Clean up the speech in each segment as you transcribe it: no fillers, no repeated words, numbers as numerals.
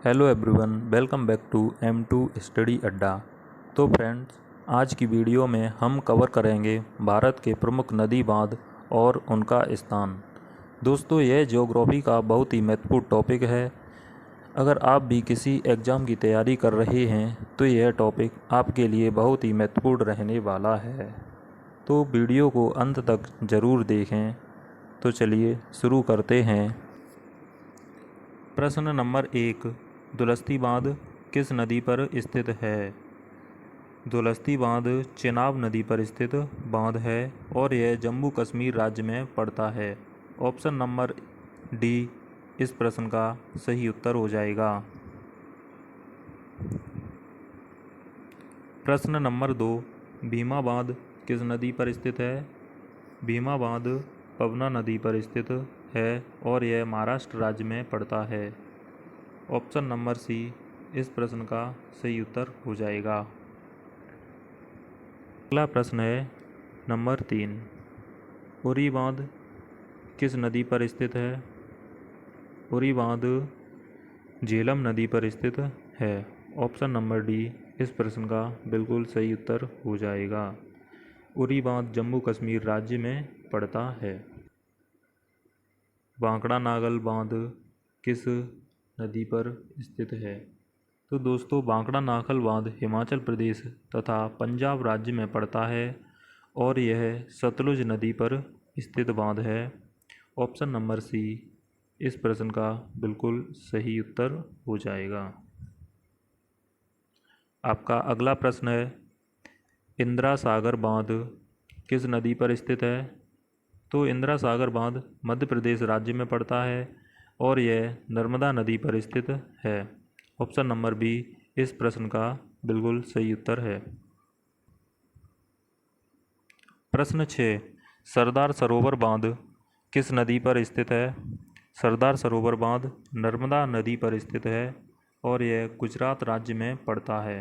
Hello everyone, welcome back to M2 study Adda. तो friends, आज की वीडियो में हम कवर करेंगे भारत के प्रमुख नदी बांध और उनका स्थान। दोस्तों, यह ज्योग्राफी का बहुत ही महत्वपूर्ण टॉपिक है। अगर आप भी किसी एग्ज़ाम की तैयारी कर रहे हैं तो यह टॉपिक आपके लिए बहुत ही महत्वपूर्ण रहने वाला है। तो वीडियो को अंत तक ज़रूर देखें। तो चलिए शुरू करते हैं। प्रश्न नंबर 1, दुलस्ती बांध किस नदी पर स्थित है? दुलस्ती बांध चेनाब नदी पर स्थित बांध है और यह जम्मू कश्मीर राज्य में पड़ता है। ऑप्शन नंबर डी इस प्रश्न का सही उत्तर हो जाएगा। प्रश्न नंबर 2, भीमा बांध किस नदी पर स्थित है? भीमा बांध पवना नदी पर स्थित है और यह महाराष्ट्र राज्य में पड़ता है। ऑप्शन नंबर सी इस प्रश्न का सही उत्तर हो जाएगा। अगला प्रश्न है नंबर 3, उरी बांध किस नदी पर स्थित है? उरी बांध झेलम नदी पर स्थित है। ऑप्शन नंबर डी इस प्रश्न का बिल्कुल सही उत्तर हो जाएगा। उरी बांध जम्मू कश्मीर राज्य में पड़ता है। बांकड़ा नागल बांध किस नदी पर स्थित है? तो दोस्तों, बांकड़ा नागल बांध हिमाचल प्रदेश तथा पंजाब राज्य में पड़ता है और यह सतलुज नदी पर स्थित बांध है। ऑप्शन नंबर सी इस प्रश्न का बिल्कुल सही उत्तर हो जाएगा। आपका अगला प्रश्न है, इंदिरा सागर बांध किस नदी पर स्थित है? तो इंदिरा सागर बांध मध्य प्रदेश राज्य में पड़ता है और यह नर्मदा नदी पर स्थित है। ऑप्शन नंबर बी इस प्रश्न का बिल्कुल सही उत्तर है। प्रश्न 6, सरदार सरोवर बांध किस नदी पर स्थित है? सरदार सरोवर बांध नर्मदा नदी पर स्थित है और यह गुजरात राज्य में पड़ता है।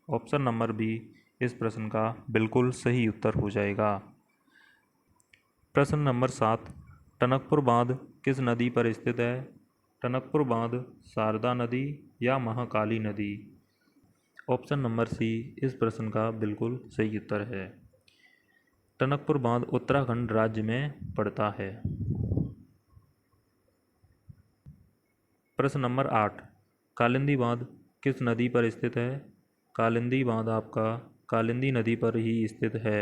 ऑप्शन नंबर बी इस प्रश्न का बिल्कुल सही उत्तर हो जाएगा। प्रश्न नंबर 7, टनकपुर बांध किस नदी पर स्थित है? टनकपुर बांध शारदा नदी या महाकाली नदी? ऑप्शन नंबर सी इस प्रश्न का बिल्कुल सही उत्तर है। टनकपुर बांध उत्तराखंड राज्य में पड़ता है। प्रश्न नंबर 8, कालिंदी बांध किस नदी पर स्थित है? कालिंदी बांध आपका कालिंदी नदी पर ही स्थित है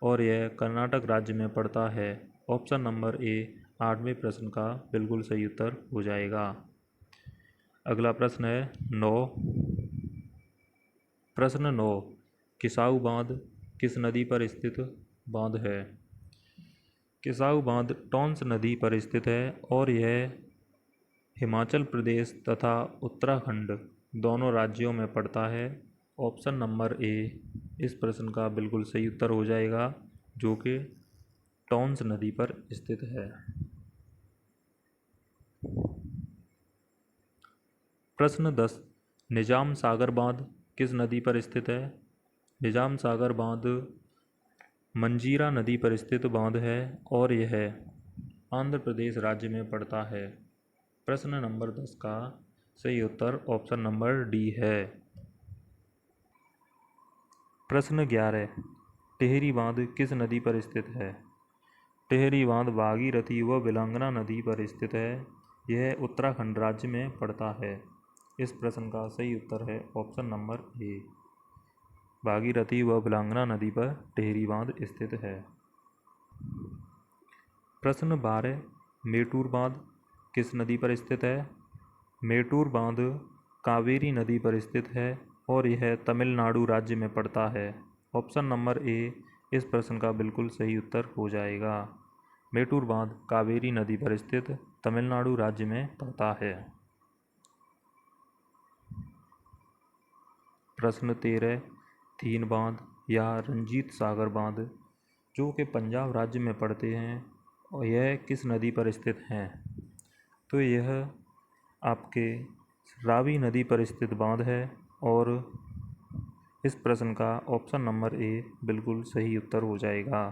और यह कर्नाटक राज्य में पड़ता है। ऑप्शन नंबर ए 8वें प्रश्न का बिल्कुल सही उत्तर हो जाएगा। अगला प्रश्न है 9, प्रश्न 9, किसाऊ बांध किस नदी पर स्थित बांध है? किसाऊ बांध टॉन्स नदी पर स्थित है और यह हिमाचल प्रदेश तथा उत्तराखंड दोनों राज्यों में पड़ता है। ऑप्शन नंबर ए इस प्रश्न का बिल्कुल सही उत्तर हो जाएगा, जो कि टॉन्स नदी पर स्थित है। प्रश्न 10, निजाम सागर बांध किस नदी पर स्थित है? निजाम सागर बांध मंजीरा नदी पर स्थित बांध है और यह आंध्र प्रदेश राज्य में पड़ता है। प्रश्न नंबर 10 का सही उत्तर ऑप्शन नंबर डी है। प्रश्न 11, टिहरी बांध किस नदी पर स्थित है? टिहरी बांध भागीरथी व बिलंगना नदी पर स्थित है। यह उत्तराखंड राज्य में पड़ता है। इस प्रश्न का सही उत्तर है ऑप्शन नंबर ए, भागीरथी व बिलंगना नदी पर टिहरी बांध स्थित है। प्रश्न 12, मेटूर बांध किस नदी पर स्थित है? मेटूर बांध कावेरी नदी पर स्थित है और यह तमिलनाडु राज्य में पड़ता है। ऑप्शन नंबर ए इस प्रश्न का बिल्कुल सही उत्तर हो जाएगा। मेटूर बांध कावेरी नदी पर स्थित तमिलनाडु राज्य में पड़ता है। प्रश्न 13, तीन बांध या रंजीत सागर बांध जो कि पंजाब राज्य में पड़ते हैं और यह किस नदी पर स्थित हैं? तो यह आपके रावी नदी पर स्थित बांध है और इस प्रश्न का ऑप्शन नंबर ए बिल्कुल सही उत्तर हो जाएगा।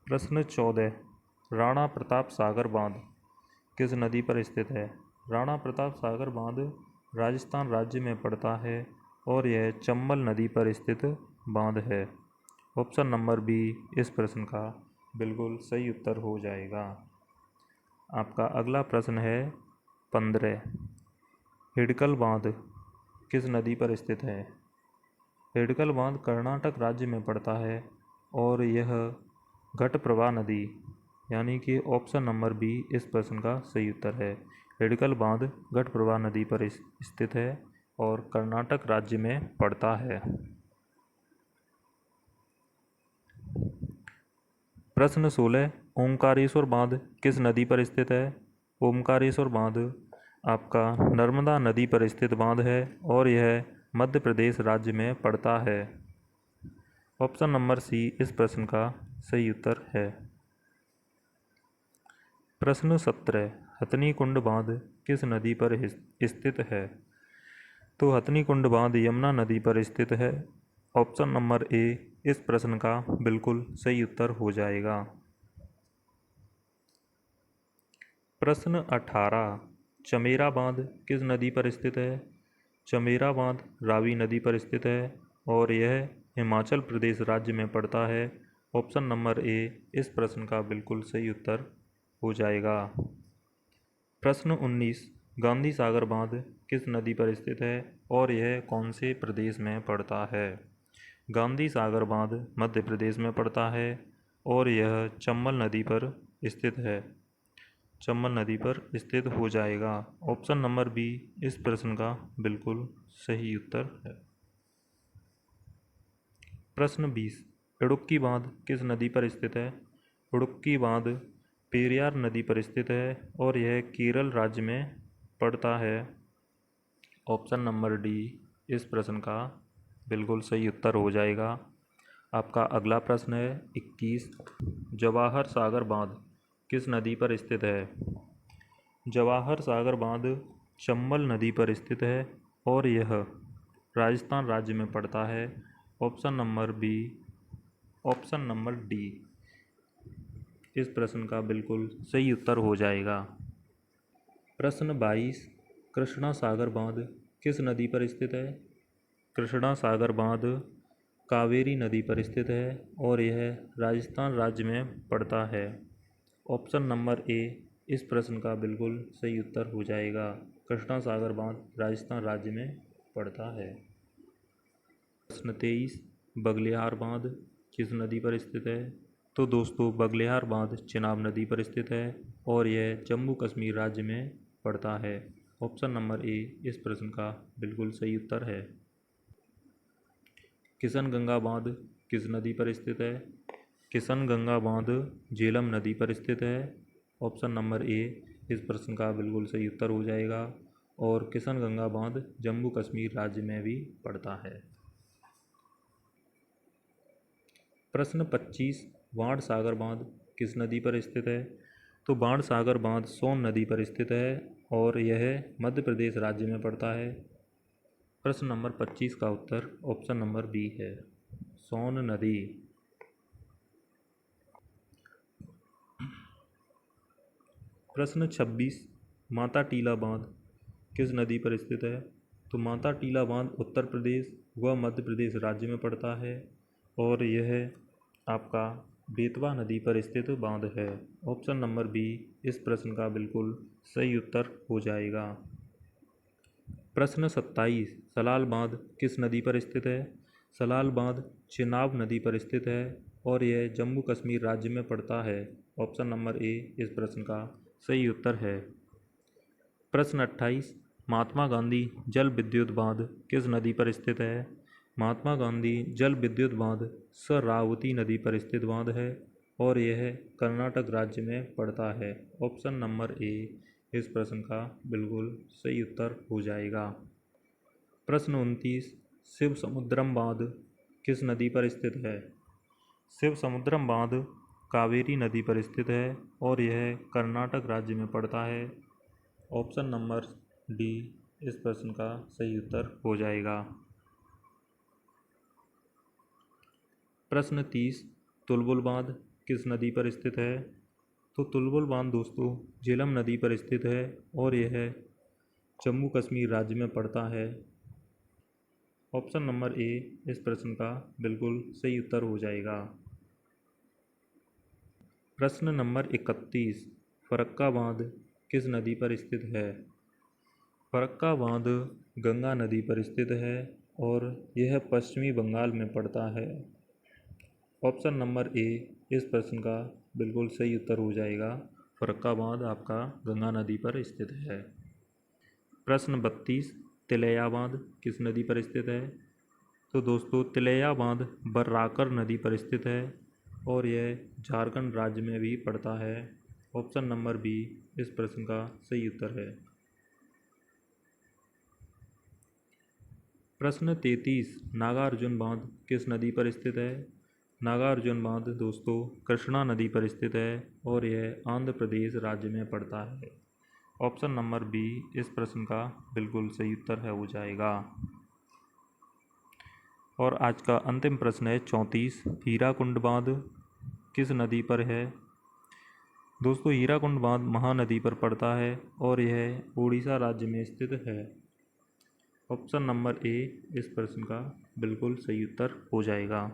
प्रश्न 14, राणा प्रताप सागर बांध किस नदी पर स्थित है? राणा प्रताप सागर बांध राजस्थान राज्य में पड़ता है और यह चंबल नदी पर स्थित बांध है। ऑप्शन नंबर बी इस प्रश्न का बिल्कुल सही उत्तर हो जाएगा। आपका अगला प्रश्न है 15। हिडकल बांध किस नदी पर स्थित है? हिडकल बांध कर्नाटक राज्य में पड़ता है और यह घटप्रभा नदी यानी कि ऑप्शन नंबर बी इस प्रश्न का सही उत्तर है। हिडकल बांध घटप्रभा नदी पर स्थित है और कर्नाटक राज्य में पड़ता है। प्रश्न 16। ओमकारेश्वर बांध किस नदी पर स्थित है? ओमकारेश्वर बांध आपका नर्मदा नदी पर स्थित बांध है और यह मध्य प्रदेश राज्य में पड़ता है। ऑप्शन नंबर सी इस प्रश्न का सही उत्तर है। प्रश्न 17। हथनी कुंड बांध किस नदी पर स्थित है? तो हथनी कुंड बांध यमुना नदी पर स्थित है। ऑप्शन नंबर ए इस प्रश्न का बिल्कुल सही उत्तर हो जाएगा। प्रश्न 18। चमेरा बांध किस नदी पर स्थित है? चमेरा बांध रावी नदी पर स्थित है और यह हिमाचल प्रदेश राज्य में पड़ता है। ऑप्शन नंबर ए इस प्रश्न का बिल्कुल सही उत्तर हो जाएगा। प्रश्न 19। गांधी सागर बांध किस नदी पर स्थित है और यह कौन से प्रदेश में पड़ता है? गांधी सागर बांध मध्य प्रदेश में पड़ता है और यह चंबल नदी पर स्थित है। चंबल नदी पर स्थित हो जाएगा। ऑप्शन नंबर बी इस प्रश्न का बिल्कुल सही उत्तर है। प्रश्न 20। इडुक्की बांध किस नदी पर स्थित है? इडुक्की बांध पेरियार नदी पर स्थित है और यह केरल राज्य में पड़ता है। ऑप्शन नंबर डी इस प्रश्न का बिल्कुल सही उत्तर हो जाएगा। आपका अगला प्रश्न है 21। जवाहर सागर बांध किस नदी पर स्थित है? जवाहर सागर बांध चंबल नदी पर स्थित है और यह राजस्थान राज्य में पड़ता है। Option number B option number D इस प्रश्न का बिल्कुल सही उत्तर हो जाएगा। प्रश्न 22। कृष्णा सागर बांध किस नदी पर स्थित है? कृष्णा सागर बांध कावेरी नदी पर स्थित है और यह राजस्थान राज्य में पड़ता है। ऑप्शन नंबर ए इस प्रश्न का बिल्कुल सही उत्तर हो जाएगा। कृष्णा सागर बांध राजस्थान राज्य में पड़ता है। प्रश्न 23। बगलिहार बांध किस नदी पर स्थित है? तो दोस्तों बगलिहार बांध चिनाब नदी पर स्थित है और यह जम्मू कश्मीर राज्य में पड़ता है। ऑप्शन नंबर ए इस प्रश्न का बिल्कुल सही उत्तर है। किशनगंगा बांध किस नदी पर स्थित है? किशनगंगा बांध झेलम नदी पर स्थित है। ऑप्शन नंबर ए इस प्रश्न का बिल्कुल सही उत्तर हो जाएगा और किशनगंगा बांध जम्मू कश्मीर राज्य में भी पड़ता है। प्रश्न 25। बाण सागर बांध किस नदी पर स्थित है? तो बाण सागर बांध सोन नदी पर स्थित है और यह मध्य प्रदेश राज्य में पड़ता है। प्रश्न नंबर 25 का उत्तर ऑप्शन नंबर बी है, सोन नदी। प्रश्न 26। माता टीला बांध किस नदी पर स्थित है? तो माता टीला बांध उत्तर प्रदेश व मध्य प्रदेश राज्य में पड़ता है और यह आपका बेतवा नदी पर स्थित बांध है। ऑप्शन नंबर बी इस प्रश्न का बिल्कुल सही उत्तर हो जाएगा। प्रश्न 27। सलाल बांध किस नदी पर स्थित है? सलाल बांध चिनाब नदी पर स्थित है और यह जम्मू कश्मीर राज्य में पड़ता है। ऑप्शन नंबर ए इस प्रश्न का सही उत्तर है। प्रश्न 28। महात्मा गांधी जल विद्युत बांध किस नदी पर स्थित है? महात्मा गांधी जल विद्युत बांध शरावती नदी पर स्थित बांध है और यह कर्नाटक राज्य में पड़ता है। ऑप्शन नंबर ए इस प्रश्न का बिल्कुल सही उत्तर हो जाएगा। प्रश्न 29। शिव समुद्रम बांध किस नदी पर स्थित है? शिव समुद्रम बांध कावेरी नदी पर स्थित है और यह कर्नाटक राज्य में पड़ता है। ऑप्शन नंबर डी इस प्रश्न का सही उत्तर हो जाएगा। प्रश्न 30। तुलबुल बांध किस नदी पर स्थित है? तो तुलबुल बांध दोस्तों झेलम नदी पर स्थित है और यह जम्मू कश्मीर राज्य में पड़ता है? ऑप्शन नंबर ए इस प्रश्न का बिल्कुल सही उत्तर हो जाएगा। प्रश्न नंबर 31, फरक्का बांध किस नदी पर स्थित है? फरक्का बांध गंगा नदी पर स्थित है और यह पश्चिमी बंगाल में पड़ता है। ऑप्शन नंबर ए इस प्रश्न का बिल्कुल सही उत्तर हो जाएगा। फरक्का बांध आपका गंगा नदी पर स्थित है। प्रश्न 32, तिलैया बांध किस नदी पर स्थित है? तो दोस्तों तिलैया बांध बर्राकर नदी पर स्थित है और यह झारखंड राज्य में भी पड़ता है। ऑप्शन नंबर बी इस प्रश्न का सही उत्तर है। प्रश्न 33, नागार्जुन बांध किस नदी पर स्थित है? नागार्जुन बांध दोस्तों कृष्णा नदी पर स्थित है और यह आंध्र प्रदेश राज्य में पड़ता है। ऑप्शन नंबर बी इस प्रश्न का बिल्कुल सही उत्तर है हो जाएगा। और आज का अंतिम प्रश्न है 34, हीराकुंड बांध किस नदी पर है? दोस्तों हीराकुंड बांध महानदी पर पड़ता है और यह उड़ीसा राज्य में स्थित है। ऑप्शन नंबर ए इस प्रश्न का बिल्कुल सही उत्तर हो जाएगा।